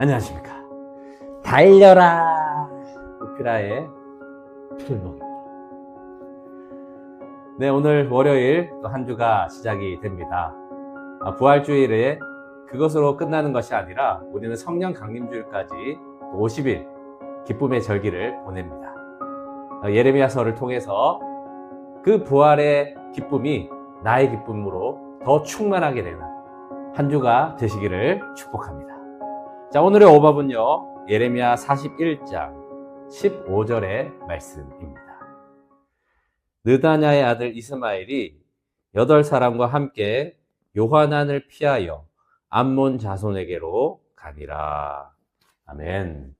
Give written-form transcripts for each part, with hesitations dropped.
안녕하십니까. 달려라 우크라의 풀목입니다. 네, 오늘 월요일 또 한 주가 시작이 됩니다. 부활주일에 그것으로 끝나는 것이 아니라 우리는 성령 강림주일까지 50일 기쁨의 절기를 보냅니다. 예레미야서를 통해서 그 부활의 기쁨이 나의 기쁨으로 더 충만하게 되는 한 주가 되시기를 축복합니다. 자, 오늘의 오밥은요, 예레미야 41장 15절의 말씀입니다. 느다냐의 아들 이스마엘이 8사람과 함께 요하난을 피하여 암몬 자손에게로 가니라. 아멘.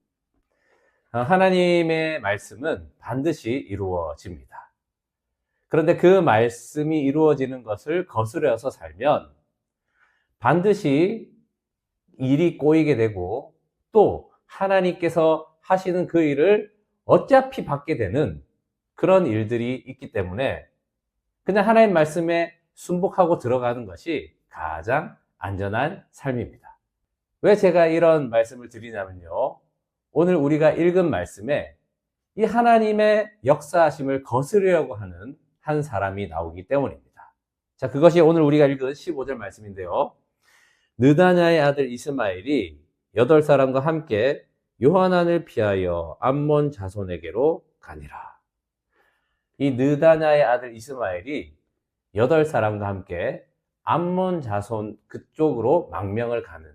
하나님의 말씀은 반드시 이루어집니다. 그런데 그 말씀이 이루어지는 것을 거스려서 살면 반드시 일이 꼬이게 되고 또 하나님께서 하시는 그 일을 어차피 받게 되는 그런 일들이 있기 때문에 그냥 하나님 말씀에 순복하고 들어가는 것이 가장 안전한 삶입니다. 왜 제가 이런 말씀을 드리냐면요, 오늘 우리가 읽은 말씀에 이 하나님의 역사하심을 거스르려고 하는 한 사람이 나오기 때문입니다. 자, 그것이 오늘 우리가 읽은 15절 말씀인데요, 느다냐의 아들 이스마엘이 8사람과 함께 요하난을 피하여 암몬 자손에게로 가니라. 이 느다냐의 아들 이스마엘이 8사람과 함께 암몬 자손 그쪽으로 망명을 가는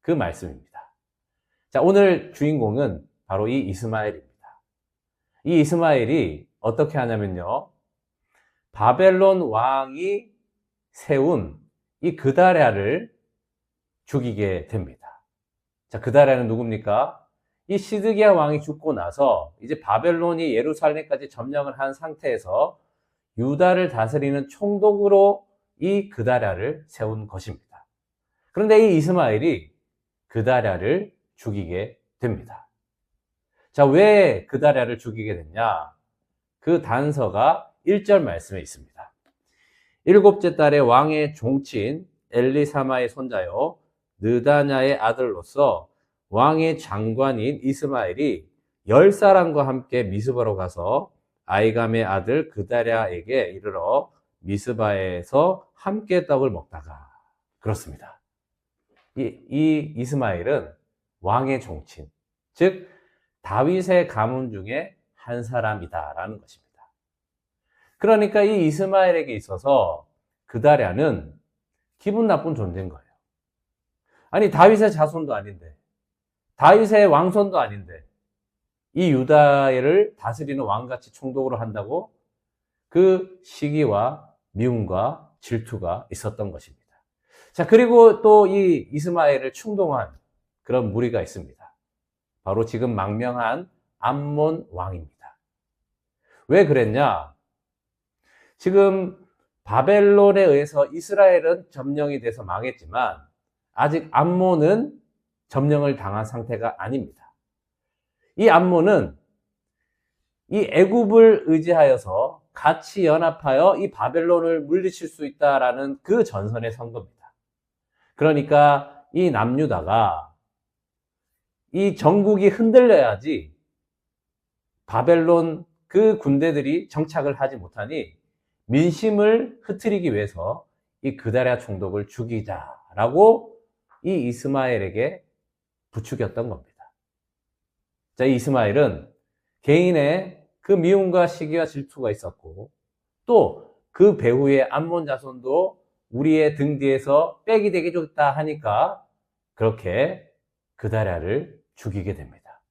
그 말씀입니다. 자, 오늘 주인공은 바로 이 이스마엘입니다. 이 이스마엘이 어떻게 하냐면요, 바벨론 왕이 세운 이 그다랴를 죽이게 됩니다. 자, 그다랴는 누굽니까? 이 시드기야 왕이 죽고 나서 이제 바벨론이 예루살렘까지 점령을 한 상태에서 유다를 다스리는 총독으로 이 그다랴를 세운 것입니다. 그런데 이 이스마엘이 그다랴를 죽이게 됩니다. 자, 왜 그다랴를 죽이게 됐냐? 그 단서가 1절 말씀에 있습니다. 7째 달에 왕의 종친 엘리사마의 손자요 느다냐의 아들로서 왕의 장관인 이스마엘이 10사람과 함께 미스바로 가서 아이감의 아들 그다랴에게 이르러 미스바에서 함께 떡을 먹다가, 그렇습니다. 이 이스마엘은 왕의 종친, 즉 다윗의 가문 중에 한 사람이다라는 것입니다. 그러니까 이 이스마엘에게 있어서 그다랴는 기분 나쁜 존재인 거예요. 아니, 다윗의 자손도 아닌데, 다윗의 왕손도 아닌데 이 유다를 다스리는 왕같이 총독으로 한다고? 그 시기와 미움과 질투가 있었던 것입니다. 자, 그리고 또 이 이스마엘을 충동한 그런 무리가 있습니다. 바로 지금 망명한 암몬 왕입니다. 왜 그랬냐? 지금 바벨론에 의해서 이스라엘은 점령이 돼서 망했지만 아직 암몬은 점령을 당한 상태가 아닙니다. 이 암몬은 이 애굽을 의지하여서 같이 연합하여 이 바벨론을 물리칠 수 있다라는 그 전선에 선 겁니다. 그러니까 이 남유다가 이 전국이 흔들려야지 바벨론 그 군대들이 정착을 하지 못하니 민심을 흐트리기 위해서 이 그다랴 총독을 죽이자라고 이 이스마엘에게 부추겼던 겁니다. 자, 이 이스마엘은 개인의 그 미움과 시기와 질투가 있었고 또 그 배후의 암몬 자손도 우리의 등 뒤에서 빽이 되게 좋다 하니까 그렇게 그다랴를 죽이게 됩니다.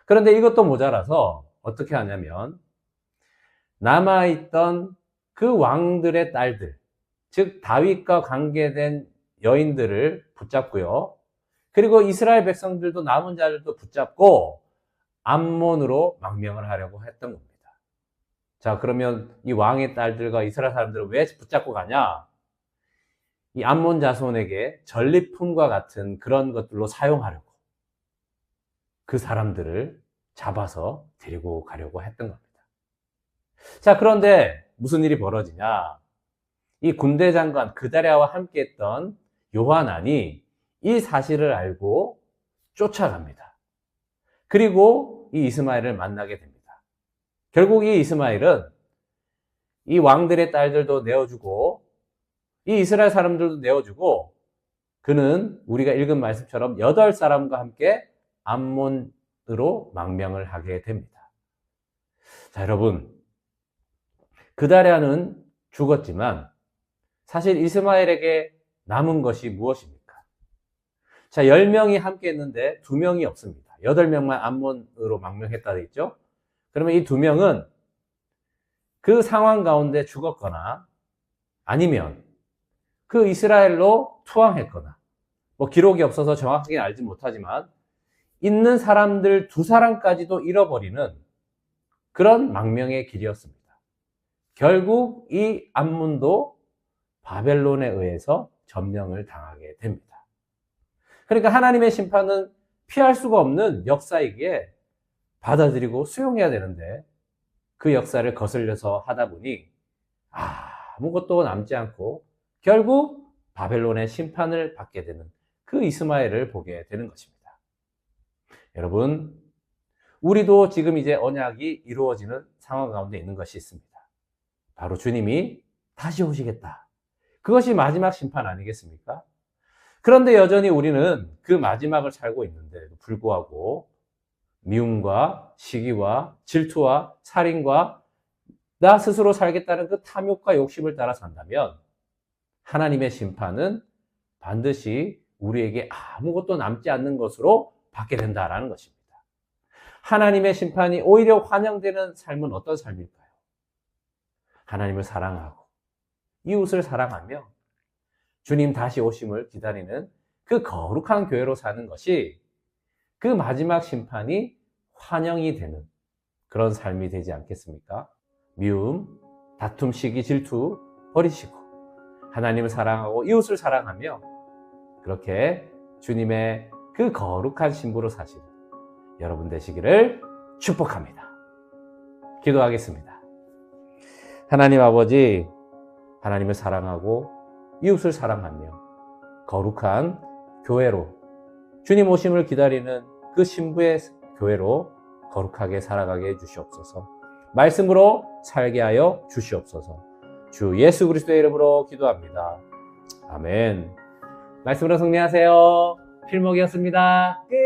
그런데 이것도 모자라서 어떻게 하냐면 남아있던 그 왕들의 딸들, 즉 다윗과 관계된 여인들을 붙잡고요, 그리고 이스라엘 백성들도 남은 자들도 붙잡고 암몬으로 망명을 하려고 했던 겁니다. 자, 그러면 이 왕의 딸들과 이스라엘 사람들을 왜 붙잡고 가냐? 이 암몬 자손에게 전리품과 같은 그런 것들로 사용하려고 그 사람들을 잡아서 데리고 가려고 했던 겁니다. 자, 그런데 무슨 일이 벌어지냐? 이 군대 장관 그다랴와 함께 했던 요하난이 이 사실을 알고 쫓아갑니다. 그리고 이 이스마엘을 만나게 됩니다. 결국 이 이스마엘은 이 왕들의 딸들도 내어주고 이 이스라엘 사람들도 내어주고 그는 우리가 읽은 말씀처럼 8사람과 함께 암몬으로 망명을 하게 됩니다. 자, 여러분, 그다랴는 죽었지만 사실 이스마엘에게 남은 것이 무엇입니까? 자, 10명이 함께 했는데 2명이 없습니다. 8명만 암몬으로 망명했다 했죠? 그러면 이 2명은 그 상황 가운데 죽었거나 아니면 그 이스라엘로 투항했거나 뭐 기록이 없어서 정확하게 알지 못하지만 있는 사람들 2사람까지도 잃어버리는 그런 망명의 길이었습니다. 결국 이 암몬도 바벨론에 의해서 점령을 당하게 됩니다. 그러니까 하나님의 심판은 피할 수가 없는 역사이기에 받아들이고 수용해야 되는데 그 역사를 거슬려서 하다 보니 아무것도 남지 않고 결국 바벨론의 심판을 받게 되는 그 이스마엘을 보게 되는 것입니다. 여러분, 우리도 지금 이제 언약이 이루어지는 상황 가운데 있는 것이 있습니다. 바로 주님이 다시 오시겠다. 그것이 마지막 심판 아니겠습니까? 그런데 여전히 우리는 그 마지막을 살고 있는데도 불구하고 미움과 시기와 질투와 살인과 나 스스로 살겠다는 그 탐욕과 욕심을 따라 산다면 하나님의 심판은 반드시 우리에게 아무것도 남지 않는 것으로 받게 된다라는 것입니다. 하나님의 심판이 오히려 환영되는 삶은 어떤 삶일까요? 하나님을 사랑하고 이웃을 사랑하며 주님 다시 오심을 기다리는 그 거룩한 교회로 사는 것이 그 마지막 심판이 환영이 되는 그런 삶이 되지 않겠습니까? 미움, 다툼, 시기, 질투 버리시고 하나님을 사랑하고 이웃을 사랑하며 그렇게 주님의 그 거룩한 신부로 사시는 여러분 되시기를 축복합니다. 기도하겠습니다. 하나님 아버지, 하나님을 사랑하고 이웃을 사랑하며 거룩한 교회로 주님 오심을 기다리는 그 신부의 교회로 거룩하게 살아가게 해주시옵소서. 말씀으로 살게 하여 주시옵소서. 주 예수 그리스도의 이름으로 기도합니다. 아멘. 말씀으로 승리하세요. 필목이었습니다. 끝.